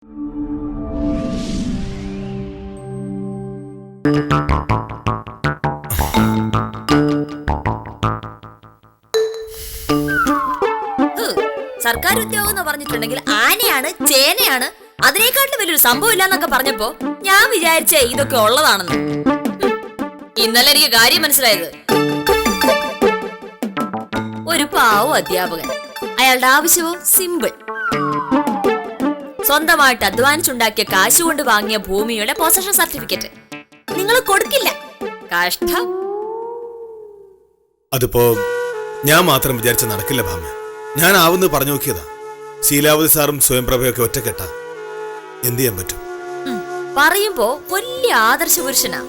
സർക്കാർ ഉദ്യോഗം എന്ന് പറഞ്ഞിട്ടുണ്ടെങ്കിൽ ആനയാണ്, ചേനയാണ്, അതിനേക്കാട്ടിലും വലിയൊരു സംഭവം ഇല്ലാന്നൊക്കെ പറഞ്ഞപ്പോ ഞാൻ വിചാരിച്ചേ ഇതൊക്കെ ഉള്ളതാണെന്ന്. ഇന്നലെ എനിക്ക് കാര്യം മനസ്സിലായത്. ഒരു പാവം അധ്യാപകൻ, അയാളുടെ ആവശ്യവും സിമ്പിൾ. സ്വന്തമായിട്ട് അധ്വാനിച്ചുണ്ടാക്കിയ കാശ് കൊണ്ട് വാങ്ങിയ ഭൂമിയുടെ പൊസഷൻ സർട്ടിഫിക്കറ്റ് നിങ്ങൾ കൊടുക്കില്ല. കഷ്ടം. അതിപ്പോ ഞാൻ മാത്രം വിചാരിച്ച നടക്കില്ല ഭാമ. ഞാൻ ആവുന്നത് പറഞ്ഞു നോക്കിയതാ. ശീലാവതി സാറും സ്വയംപ്രഭയൊക്കെ ഒറ്റക്കെട്ടാ. എന്ത് ചെയ്യാൻ പറ്റും? പറയുമ്പോ വലിയ ആദർശ പുരുഷനാ.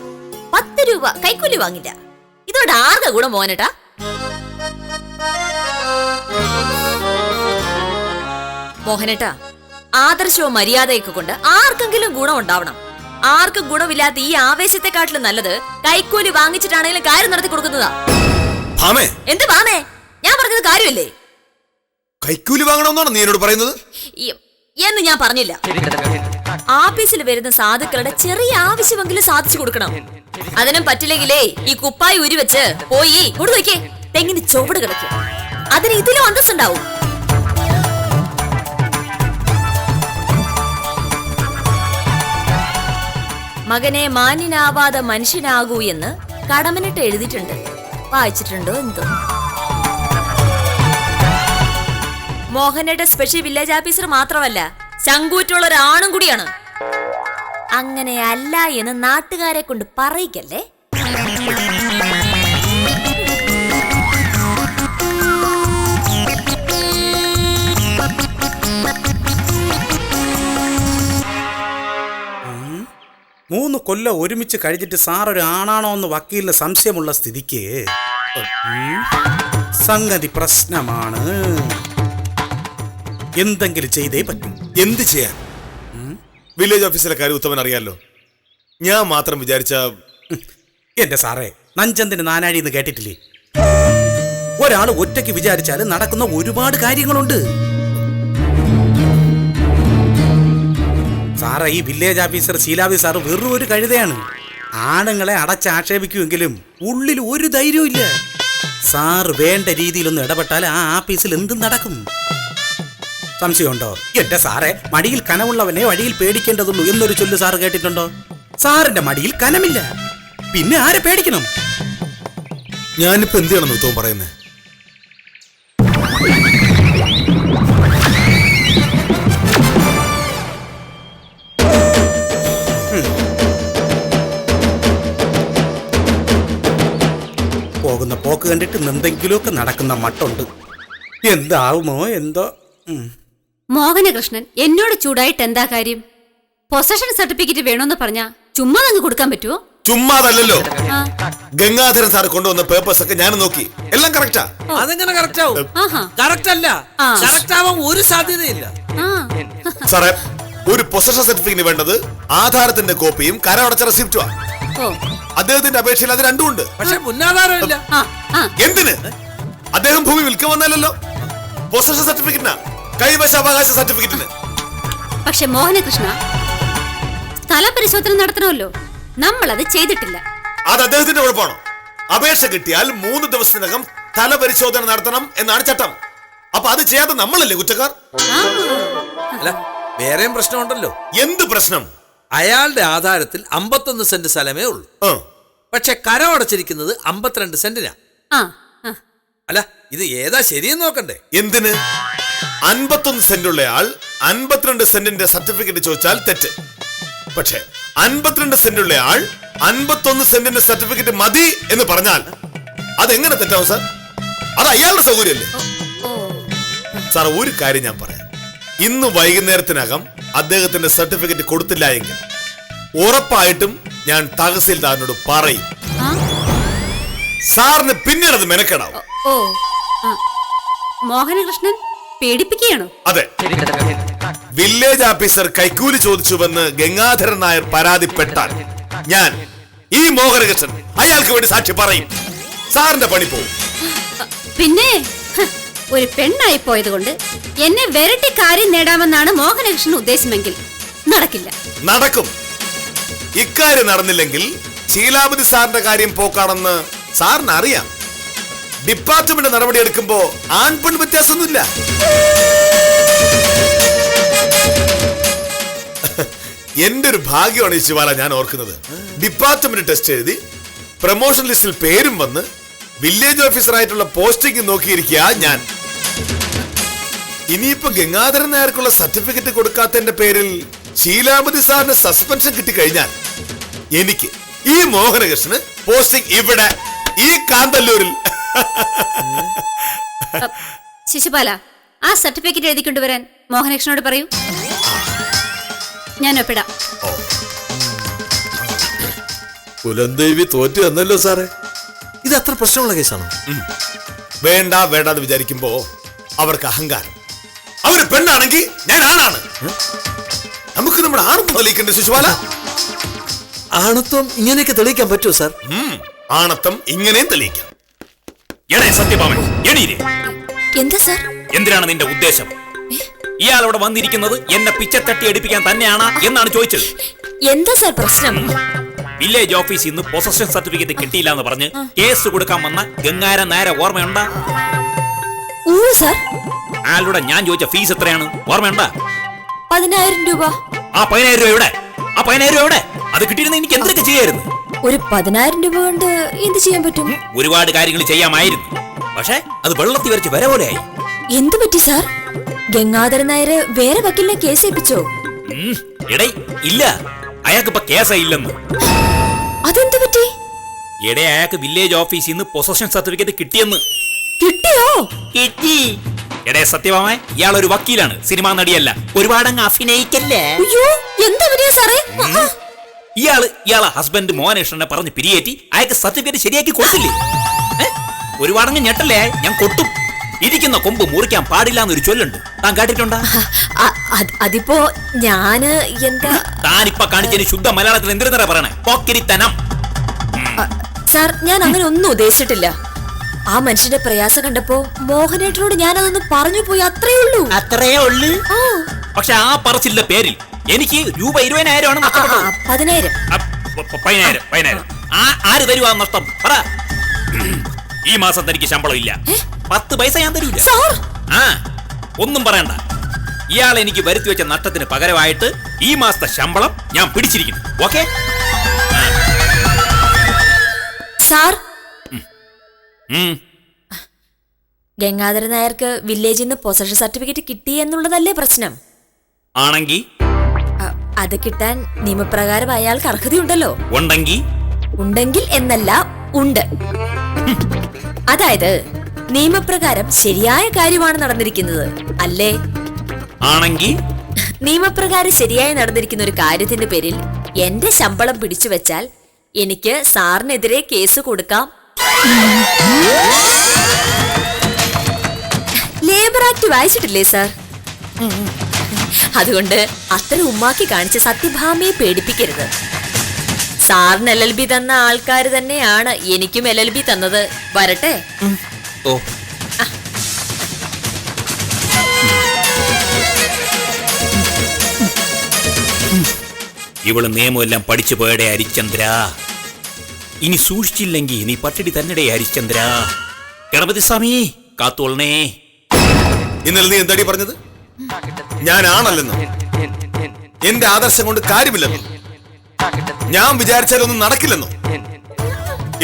10 രൂപ കൈക്കൂലി വാങ്ങില്ല. ഇതോടെ ആർക്കാ ഗുണം മോനേട്ടാ? മോഹനേട്ടാ, ആദർശവും മര്യാദയൊക്കെ കൊണ്ട് ആർക്കെങ്കിലും ഗുണം ഉണ്ടാവണം. ആർക്കും ഗുണമില്ലാത്ത ഈ ആവേശത്തെക്കാട്ടിലും നല്ലത് കൈക്കൂലി വാങ്ങിച്ചിട്ടാണെങ്കിലും കാര്യം നടത്തി കൊടുക്കുന്നതാ. എന്ത് ഭാമേ? ഞാൻ പറഞ്ഞത് കാര്യമല്ലേ? കൈക്കൂലി വാങ്ങണമെന്നാണ് നീ എന്നോട് പറയുന്നത്? എന്ന് ഞാൻ പറഞ്ഞില്ല. ആഫീസിൽ വരുന്ന സാധുക്കളുടെ ചെറിയ ആവശ്യമെങ്കിലും സാധിച്ചു കൊടുക്കണം. അതിനും പറ്റില്ലെങ്കിലേ ഈ കുപ്പായി ഉരുവെച്ച് പോയി കൊടുക്കേ തെങ്ങിന് ചുവട് കിടക്കും. അതിന് ഇതിലും അന്തസ്സുണ്ടാവും. മകനെ മാന്യനാവാതെ മനുഷ്യനാകൂ എന്ന് കടമനിട്ട് എഴുതിയിട്ടുണ്ട്. വായിച്ചിട്ടുണ്ടോ എന്തോ? മോഹനയുടെ സ്പെഷ്യൽ വില്ലേജ് ഓഫീസർ മാത്രമല്ല, ചങ്കൂറ്റുള്ള ഒരാണും കൂടിയാണ്. അങ്ങനെ അല്ല എന്ന് നാട്ടുകാരെ കൊണ്ട് പറയിക്കല്ലേ. മൂന്ന് കൊല്ലം ഒരുമിച്ച് കഴിഞ്ഞിട്ട് സാർ ഒരു ആണാണോ എന്ന് വക്കീലിന് സംശയമുള്ള സ്ഥിതിക്ക് സംഗതി പ്രശ്നമാണ്. എന്തെങ്കിലും ചെയ്തേ പറ്റും. എന്ത് ചെയ്യാൻ? വില്ലേജ് ഓഫീസിലെ കാര്യം ഉത്തമൻ അറിയാലോ. ഞാൻ മാത്രം വിചാരിച്ച എന്റെ സാറേ, നഞ്ചന്തിന് നാനാഴി എന്ന് കേട്ടിട്ടില്ലേ? ഒരാൾ ഒറ്റയ്ക്ക് വിചാരിച്ചാൽ നടക്കുന്ന ഒരുപാട് കാര്യങ്ങളുണ്ട്. സാറേ, ഈ വില്ലേജ് ഓഫീസർ ശീലാവതി സാറ് വെറും ഒരു കഴുതയാണ്. ആണുങ്ങളെ അടച്ചാക്ഷേപിക്കുമെങ്കിലും ഉള്ളിൽ ഒരു ധൈര്യവും ഇല്ല. സാറ് വേണ്ട രീതിയിലൊന്ന് ഇടപെട്ടാൽ ആ ആഫീസിൽ എന്തും നടക്കും. സംശയമുണ്ടോ? എന്റെ സാറേ, മടിയിൽ കനമുള്ളവനെ വഴിയിൽ പേടിക്കേണ്ടതുള്ളൂ എന്നൊരു ചൊല്ല് സാറ് കേട്ടിട്ടുണ്ടോ? സാറിന്റെ മടിയിൽ കനമില്ല, പിന്നെ ആരെ പേടിക്കണം? ഞാനിപ്പോ എന്ത് ചെയ്യണം ഉത്തമൻ പറയുന്നേ? പോകുന്ന പോക്ക് കണ്ടിട്ട് എന്തെങ്കിലുമൊക്കെ നടക്കുന്ന മട്ടുണ്ട്. എന്താവുമോ എന്തോ. മോഹനകൃഷ്ണൻ എന്നോട് ചൂടായിട്ട് എന്താ കാര്യം? പൊസഷൻ സർട്ടിഫിക്കറ്റ് വേണമെന്ന് പറഞ്ഞാ ചുമ്മാ അങ്ങ് കൊടുക്കാൻ പറ്റുമോ? ചുമ്മാതല്ലോ. ഗംഗാധരൻ സാർ കൊണ്ടുവന്ന പേപ്പേഴ്സ് ഒക്കെ ഞാൻ നോക്കി, എല്ലാം കറക്റ്റാ. അതെങ്ങനെ കറക്റ്റ് ആവും? കറക്റ്റ് അല്ല, കറക്റ്റ് ആവാൻ ഒരു സാധ്യതയില്ല. സാറേ, ഒരു പൊസഷൻ സർട്ടിഫിക്കറ്റ് വേണ്ടത് ആധാരത്തിന്റെ കോപ്പിയും കരമടച്ച റെസിപ്റ്റുമാ. അദ്ദേഹത്തിന്റെ അപേക്ഷയിൽ അത് രണ്ടും ഉണ്ട്. പക്ഷെ മുന്നാധാരമില്ല. എന്തിന്? അദ്ദേഹം ഭൂമി വിൽക്കാൻ വന്നല്ലോ. പൊസഷൻ സർട്ടിഫിക്കറ്റിനാ, കൈവശാവകാശ സർട്ടിഫിക്കറ്റിന്. പക്ഷെ മോഹനകൃഷ്ണ, സ്ഥല പരിശോധന നടത്തണമല്ലോ. നമ്മളത് ചെയ്തിട്ടില്ല. അത് അദ്ദേഹത്തിന്റെ കുഴപ്പമാണോ? അപേക്ഷ കിട്ടിയാൽ 3 ദിവസത്തിനകം സ്ഥല പരിശോധന നടത്തണം എന്നാണ് ചട്ടം. അപ്പൊ അത് ചെയ്യാതെ നമ്മളല്ലേ കുറ്റക്കാർ? അല്ല, വേറെയും പ്രശ്നമുണ്ടല്ലോ. എന്ത് പ്രശ്നം? അയാളുടെ ആധാരത്തിൽ 51 സെന്റ് സ്ഥലമേ ഉള്ളൂ. പക്ഷെ കരമടച്ചിരിക്കുന്നത് 52 സെന്റിനാ. അല്ല, ഇത് ഏതാ ശരിയെന്ന് നോക്കണ്ടേ? എന്തിന്? 51 സെന്റുള്ള ആൾ 52 സെന്റിന്റെ സർട്ടിഫിക്കറ്റ് ചോദിച്ചാൽ തെറ്റ്. പക്ഷെ 52 സെന്റുള്ള ആൾ 51 സെന്റിന്റെ സർട്ടിഫിക്കറ്റ് മതി എന്ന് പറഞ്ഞാൽ അതെങ്ങനെ തെറ്റാവും സാർ? അത് അയാളുടെ സൗകര്യമല്ലേ? സാർ, ഒരു കാര്യം ഞാൻ പറയാം. ഇന്ന് വൈകുന്നേരത്തിനകം അദ്ദേഹത്തിന്റെ സർട്ടിഫിക്കറ്റ് കൊടുത്തില്ല എങ്കിൽ ഉറപ്പായിട്ടും ഞാൻ തഹസിൽദാറിനോട് പറയും. സാറിന് പിന്നീട് അത് മെനക്കെടാവും. മോഹനകൃഷ്ണൻ പേടിപ്പിക്കുകയാണോ? അതെ. വില്ലേജ് ഓഫീസർ കൈക്കൂലി ചോദിച്ചുവെന്ന് ഗംഗാധരൻ നായർ പരാതിപ്പെട്ടാൽ ഞാൻ, ഈ മോഹനകൃഷ്ണൻ, അയാൾക്ക് വേണ്ടി സാക്ഷി പറയും. സാറിന്റെ പണി പോവും. പിന്നെ ഒരു പെണ്ണായി പോയത് കൊണ്ട് എന്നെ വെരട്ടി കാര്യം നേടാമെന്നാണ് മോഹനകൃഷ്ണൻ ഉദ്ദേശമെങ്കിൽ നടക്കില്ല. നടക്കും. ഇക്കാര്യം നടന്നില്ലെങ്കിൽ ശീലാവതി സാറിന്റെ കാര്യം പോക്കാണെന്ന് സാറിന് അറിയാം. ഡിപ്പാർട്ട്മെന്റ് നടപടി എടുക്കുമ്പോ ആൺപെൺ വ്യത്യാസമൊന്നുമില്ല. എന്റെ ഒരു ഭാഗ്യമാണ് ഈ ശിവാല ഞാൻ ഓർക്കുന്നത്. ഡിപ്പാർട്ട്മെന്റ് ടെസ്റ്റ് എഴുതി പ്രൊമോഷൻ ലിസ്റ്റിൽ പേരും വന്ന് വില്ലേജ് ഓഫീസറായിട്ടുള്ള പോസ്റ്റിംഗ് നോക്കിയിരിക്കുക ഞാൻ. ഇനിയിപ്പോ ഗംഗാധരൻ നായർക്കുള്ള സർട്ടിഫിക്കറ്റ് കൊടുക്കാത്തതിന്റെ പേരിൽ ശീലാവതി സാറിന് സസ്പെൻഷൻ കിട്ടിക്കഴിഞ്ഞാൽ എനിക്ക് ഈ മോഹനകൃഷ്ണന് പോസ്റ്റിംഗ് ഇവിടെ ഈ കാന്തല്ലൂരിൽ. ശിശുപാല, ആ സർട്ടിഫിക്കറ്റ് എഴുതിക്കൊണ്ടുവരാൻ മോഹനകൃഷ്ണനോട് പറയൂ. ഞാൻ ഒപ്പിടാം. കുലദേവി തോറ്റു എന്നല്ലോ സാറേ. ഇത് അത്ര പ്രശ്നമുള്ള കേസാണോ? വേണ്ട വേണ്ടാന്ന് വിചാരിക്കുമ്പോ അവർക്ക് അഹങ്കാരം. അവര് പെണ്ണാണെങ്കിൽ ഞാൻ ആണാണ്. നമുക്ക് നമ്മുടെ ആണത്വം തെളിയിക്കണ്ടേ ശിശുപാല? ആണത്വം ഇങ്ങനെയൊക്കെ തെളിയിക്കാൻ പറ്റുമോ സാർ? ആണത്വം ഇങ്ങനെയും തെളിയിക്കാം. സത്യഭാമൻ, എണീര്. എന്താ സാർ? എന്തിനാണ് നിന്റെ ഉദ്ദേശം? ഇയാൾ അവിടെ വന്നിരിക്കുന്നത് എന്നെ പിച്ചത്തട്ടി എടുപ്പിക്കാൻ തന്നെയാണ് എന്നാണ് ചോദിച്ചത്. എന്താ സാർ പ്രശ്നം? വില്ലേജ് ഓഫീസിൽ നിന്ന് പൊസഷൻ സർട്ടിഫിക്കറ്റ് കിട്ടിയില്ല എന്ന് പറഞ്ഞ് കേസ് കൊടുക്കാൻ വന്ന ഗംഗാരൻ നായരെ ഓർമ്മയുണ്ടാ? സാർ, അയാളുടെ ഞാൻ ചോദിച്ച ഫീസ് എത്രയാണ് ഓർമ്മയുണ്ടാ? 10,000 രൂപ. ആ 10,000 രൂപ എവിടെ? ആ 10,000 രൂപ എവിടെ? അത് കിട്ടിയിരുന്ന എനിക്ക് എന്തൊക്കെ ചെയ്യായിരുന്നു? ഒരു 10,000 രൂപ കൊണ്ട് എന്ത് ചെയ്യാൻ പറ്റും? ഒരുപാട് കാര്യങ്ങൾ ചെയ്യാമായിരുന്നു. പക്ഷെ അത് വെള്ളത്തിൽ വരച്ച് വര പോലെയായി. എന്തു പറ്റി സാർ? ഗംഗാധരൻ നായര് വേറെ വക്കീലിനെ കേസ് ഏൽപ്പിച്ചോ? എടേ ഇല്ല, അയാൾക്കിപ്പോ കേസായില്ലെന്ന്. അതെന്തു പറ്റി? എടേ അയാൾക്ക് വില്ലേജ് ഓഫീസിൽ നിന്ന് പൊസഷൻ സർട്ടിഫിക്കറ്റ് കിട്ടിയെന്ന്. കിട്ടിയോ? കിട്ടി. എടേ സത്യഭാമ, ഇയാൾ ഒരു വക്കീലാണ്, സിനിമാ നടിയല്ല. ഒരുപാടങ്ങ് അഭിനയിക്കല്ലേ. അയ്യോ, എന്താ പറ്റിയ സാറേ? ഇയാളെ ഹസ്ബൻഡ് മോഹനകൃഷ്ണനെ പറഞ്ഞ് പിരിയേറ്റി അയാൾക്ക് സർട്ടിഫിക്കറ്റ് ശരിയാക്കി കൊടുത്തില്ലേ? ഒരുപാടങ്ങ് ഞെട്ടല്ലേ? ഞാൻ കൊട്ടും. ഇരിക്കുന്ന കൊമ്പ് മുറിക്കാൻ പാടില്ല എന്നൊരു ചൊല്ലുണ്ട്, താൻ കേട്ടിട്ടുണ്ടാ? അതിപ്പോ ഞാന് എന്താ താനിപ്പ കാണിച്ചതിന് ശുദ്ധ മലയാളത്തിൽ എന്തിനാ പറയണേ? പോക്കിരിത്തനം. സാർ, ഞാൻ അങ്ങനെ ഒന്നും ഉദ്ദേശിച്ചിട്ടില്ല. ആ മനുഷ്യന്റെ പ്രയാസം കണ്ടപ്പോ മോഹനേട്ടനോട് ഞാൻ അതൊന്ന് പറഞ്ഞു പോയി, അത്രേ ഉള്ളൂ. അത്രേ ഉള്ളു. പക്ഷെ ആ പറച്ചിലിന്റെ പേരിൽ എനിക്ക് രൂപ 20,000 10,000. ആര് തരുവാ നഷ്ടം? പറ. ഈ മാസം തനിക്ക് ശമ്പളം ഇല്ല. 10 പൈസ ഞാൻ തരില്ല. ആ, ഒന്നും പറയണ്ട. ഇയാൾ എനിക്ക് വരുത്തി വെച്ച നഷ്ടത്തിന് പകരമായിട്ട് ഈ മാസത്തെ ശമ്പളം ഞാൻ പിടിച്ചിരിക്കുന്നു. Okay sir? ഗംഗാധരൻ നായർക്ക് വില്ലേജിൽ നിന്ന് പൊസഷൻ സർട്ടിഫിക്കറ്റ് കിട്ടി എന്നുള്ളതല്ലേ പ്രശ്നം? ആണെങ്കി അത് കിട്ടാൻ നിയമപ്രകാരം അയാൾക്ക് അർഹതയുണ്ടല്ലോ. ഉണ്ടെങ്കിൽ എന്നല്ല, ഉണ്ട്. അതായത് നിയമപ്രകാരം ശരിയായ കാര്യമാണ് നടന്നിരിക്കുന്നത്, അല്ലേ? ആണെങ്കി നിയമപ്രകാരം ശരിയായി നടന്നിരിക്കുന്ന ഒരു കാര്യത്തിന്റെ പേരിൽ എന്റെ ശമ്പളം പിടിച്ചു വെച്ചാൽ എനിക്ക് സാറിനെതിരെ കേസ് കൊടുക്കാം. ലേബർ ആക്ട് വായിച്ചിട്ടില്ലേ സാർ? അതുകൊണ്ട് അത്ര ഉമ്മാക്കി കാണിച്ച് സത്യഭാമയെ പേടിപ്പിക്കരുത്. സാറിന് LLB തന്ന ആൾക്കാർ തന്നെയാണ് എനിക്കും LLB തന്നത്. വരട്ടെ. ഓ, ഇവള് നിയമമെല്ലാം പഠിച്ചു പോയടേ ഹരിശ്ചന്ദ്ര. ഇനി സൂക്ഷിച്ചില്ലെങ്കിൽ നീ പട്ടിടി തന്നെടേ ഹരിശ്ചന്ദ്ര. ഗണപതി സ്വാമി കാത്തോളണേ. ഇന്നലെ നീ എന്താടി പറഞ്ഞത്? ഞാൻ ആണല്ലെന്നോ, എന്റെ ആദർശം കൊണ്ട് കാര്യമില്ലെന്നോ, ഞാൻ വിചാരിച്ചാലൊന്നും നടക്കില്ലെന്നോ?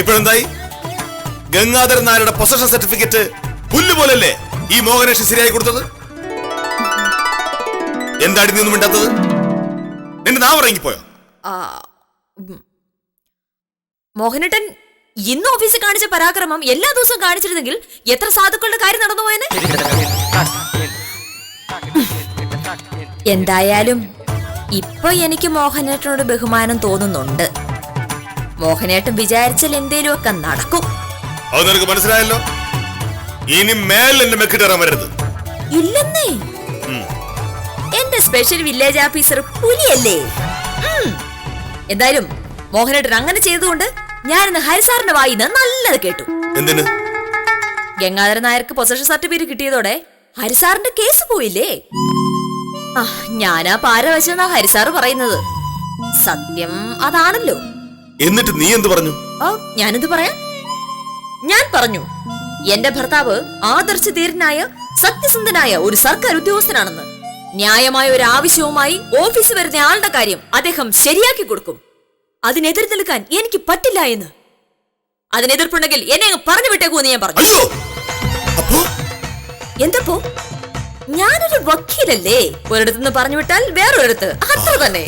ഇപ്പോഴെന്തായി? ഗംഗാധരൻ നായരുടെ പൊസഷൻ സർട്ടിഫിക്കറ്റ് പുല്ലുപോലല്ലേ ഈ മോഹനേഷ് ശരിയായി കൊടുത്തത്? എന്താടി നീ ഒന്നും മിണ്ടാത്തത്? നിന്റെ നാവ് ഇറങ്ങിപ്പോയോ? മോഹനേട്ടൻ ഇന്ന് ഓഫീസിൽ കാണിച്ച പരാക്രമം എല്ലാ ദിവസവും കാണിച്ചിരുന്നെങ്കിൽ എത്ര സാധുക്കളുടെ കാര്യം നടന്നു പോയനെ. എന്തായാലും ഇപ്പൊ എനിക്ക് മോഹനേട്ടനോട് ബഹുമാനം തോന്നുന്നുണ്ട്. മോഹനേട്ടൻ വിചാരിച്ചാൽ എന്തേലുമൊക്കെ നടക്കും. അത് നിനക്ക് മനസ്സിലായല്ലോ. ഇനി മേൽ എന്റെ മെക്കിട്ടേറാൻ വരരുത്. ഇല്ലെന്നേ, എന്റെ സ്പെഷ്യൽ വില്ലേജ് ഓഫീസർ പുലിയല്ലേ. എന്തായാലും മോഹനേട്ടൻ അങ്ങനെ ചെയ്തുകൊണ്ട് ഞാനിന്ന് ഹരിസാറിന്റെ വായിന്ന് നല്ലത് കേട്ടു. എന്തിന്? ഗംഗാധരൻ നായർക്ക് പൊസഷൻ സർട്ടിഫിക്കറ്റ് കിട്ടിയതോടെ ഹരിസാറിന്റെ കേസ് പോയില്ലേ? ഞാനാ പാരവശെന്നാ ഹരിസാറ് പറയുന്നത്. സത്യം അതാണല്ലോ. എന്നിട്ട് നീ എന്ത് പറഞ്ഞു? ഞാനെന്ത് പറയാൻ? ഞാൻ പറഞ്ഞു എന്റെ ഭർത്താവ് ആദർശധീരനായ സത്യസന്ധനായ ഒരു സർക്കാർ ഉദ്യോഗസ്ഥനാണെന്ന്. ന്യായമായ ഒരു ആവശ്യവുമായി ഓഫീസിൽ വരുന്ന ആളുടെ കാര്യം അദ്ദേഹം ശരിയാക്കി കൊടുക്കും. അതിനെതിർ നിൽക്കാൻ എനിക്ക് പറ്റില്ല എന്ന്. അതിനെതിർപ്പുണ്ടെങ്കിൽ എന്നെ അങ്ങ് പറഞ്ഞു വിട്ടേക്കൂന്ന് ഞാൻ പറഞ്ഞു. എന്തപ്പോ? ഞാനൊരു വക്കീലല്ലേ, ഒരിടത്തുനിന്ന് പറഞ്ഞു വിട്ടാൽ വേറൊരിടത്ത്, അത്ര തന്നെ.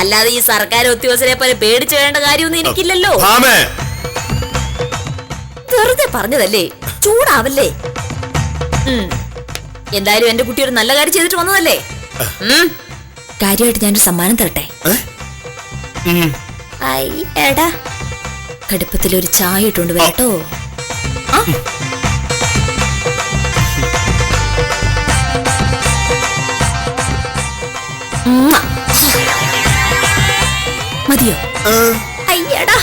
അല്ലാതെ ഈ സർക്കാർ ഉദ്യോഗസ്ഥരെ പോലെ പേടിച്ചു വേണ്ട കാര്യമൊന്നും എനിക്കില്ലല്ലോ. വെറുതെ പറഞ്ഞതല്ലേ, ചൂടാവല്ലേ. എന്തായാലും എന്റെ കുട്ടി ഒരു നല്ല കാര്യം ചെയ്തിട്ട് വന്നതല്ലേ. കാര്യമായിട്ട് ഞാനൊരു സമ്മാനം തരട്ടെ? എടാ, കടുപ്പത്തിലൊരു ചായ ഇട്ടുകൊണ്ട് വരട്ടോ. മതിയോ? അയ്യടാ.